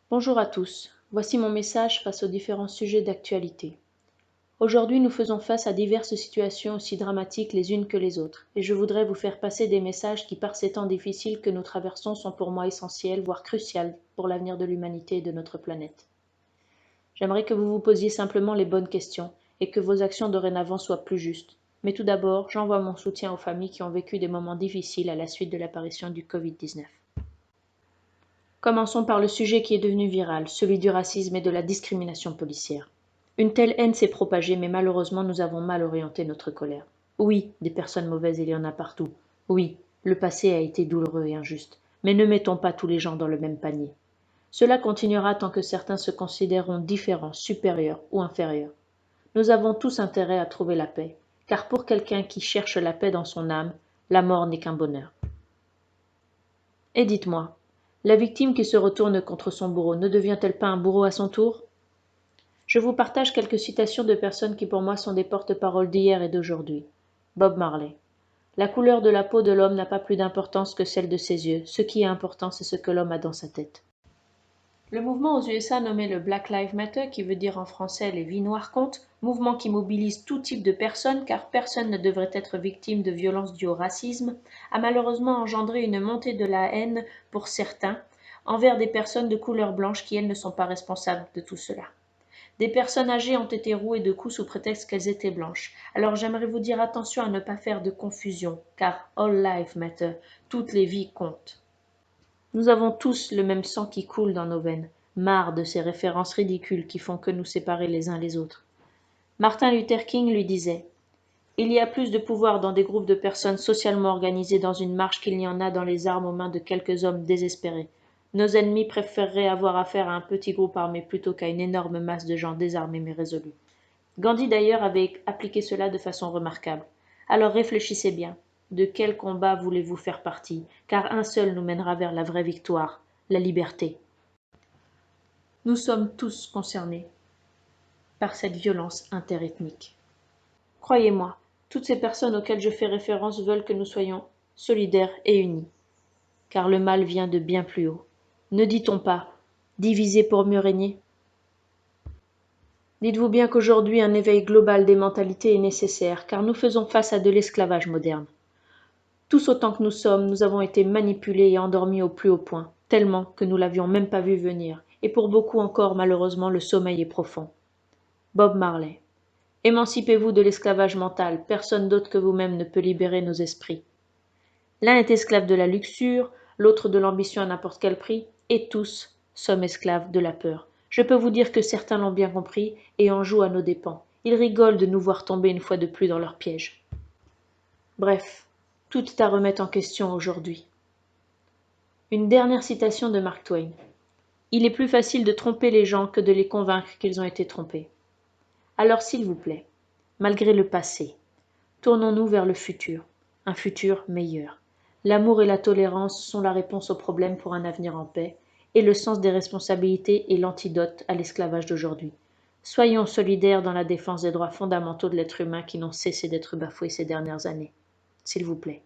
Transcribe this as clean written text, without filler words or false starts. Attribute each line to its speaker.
Speaker 1: Bonjour à tous, voici mon message face aux différents sujets d'actualité. Aujourd'hui, nous faisons face à diverses situations aussi dramatiques les unes que les autres, et je voudrais vous faire passer des messages qui, par ces temps difficiles que nous traversons, sont pour moi essentiels, voire cruciaux pour l'avenir de l'humanité et de notre planète. J'aimerais que vous vous posiez simplement les bonnes questions et que vos actions dorénavant soient plus justes. Mais tout d'abord, j'envoie mon soutien aux familles qui ont vécu des moments difficiles à la suite de l'apparition du Covid-19. Commençons par le sujet qui est devenu viral, celui du racisme et de la discrimination policière. Une telle haine s'est propagée, mais malheureusement nous avons mal orienté notre colère. Oui, des personnes mauvaises il y en a partout. Oui, le passé a été douloureux et injuste. Mais ne mettons pas tous les gens dans le même panier. Cela continuera tant que certains se considéreront différents, supérieurs ou inférieurs. Nous avons tous intérêt à trouver la paix, car pour quelqu'un qui cherche la paix dans son âme, la mort n'est qu'un bonheur. Et dites-moi, la victime qui se retourne contre son bourreau ne devient-elle pas un bourreau à son tour? Je vous partage quelques citations de personnes qui pour moi sont des porte-paroles d'hier et d'aujourd'hui. Bob Marley. La couleur de la peau de l'homme n'a pas plus d'importance que celle de ses yeux. Ce qui est important, c'est ce que l'homme a dans sa tête. Le mouvement aux USA nommé le Black Lives Matter, qui veut dire en français les vies noires comptent, mouvement qui mobilise tout type de personnes car personne ne devrait être victime de violences dues au racisme, a malheureusement engendré une montée de la haine pour certains envers des personnes de couleur blanche qui elles ne sont pas responsables de tout cela. Des personnes âgées ont été rouées de coups sous prétexte qu'elles étaient blanches. Alors j'aimerais vous dire attention à ne pas faire de confusion, car all life matter, toutes les vies comptent. Nous avons tous le même sang qui coule dans nos veines, marre de ces références ridicules qui font que nous séparer les uns les autres. Martin Luther King lui disait « Il y a plus de pouvoir dans des groupes de personnes socialement organisées dans une marche qu'il n'y en a dans les armes aux mains de quelques hommes désespérés. Nos ennemis préféreraient avoir affaire à un petit groupe armé plutôt qu'à une énorme masse de gens désarmés mais résolus. » Gandhi d'ailleurs avait appliqué cela de façon remarquable. Alors réfléchissez bien. De quel combat voulez-vous faire partie? Car un seul nous mènera vers la vraie victoire, la liberté. Nous sommes tous concernés par cette violence interethnique. Croyez-moi, toutes ces personnes auxquelles je fais référence veulent que nous soyons solidaires et unis. Car le mal vient de bien plus haut. Ne dit-on pas « diviser pour mieux régner » ? Dites-vous bien qu'aujourd'hui un éveil global des mentalités est nécessaire, car nous faisons face à de l'esclavage moderne. Tous autant que nous sommes, nous avons été manipulés et endormis au plus haut point, tellement que nous l'avions même pas vu venir, et pour beaucoup encore, malheureusement, le sommeil est profond. Bob Marley. Émancipez-vous de l'esclavage mental, personne d'autre que vous-même ne peut libérer nos esprits. L'un est esclave de la luxure, l'autre de l'ambition à n'importe quel prix, et tous sommes esclaves de la peur. Je peux vous dire que certains l'ont bien compris et en jouent à nos dépens. Ils rigolent de nous voir tomber une fois de plus dans leur piège. Bref, tout est à remettre en question aujourd'hui. Une dernière citation de Mark Twain. Il est plus facile de tromper les gens que de les convaincre qu'ils ont été trompés. Alors s'il vous plaît, malgré le passé, tournons-nous vers le futur, un futur meilleur. L'amour et la tolérance sont la réponse aux problèmes pour un avenir en paix, et le sens des responsabilités est l'antidote à l'esclavage d'aujourd'hui. Soyons solidaires dans la défense des droits fondamentaux de l'être humain qui n'ont cessé d'être bafoués ces dernières années. S'il vous plaît.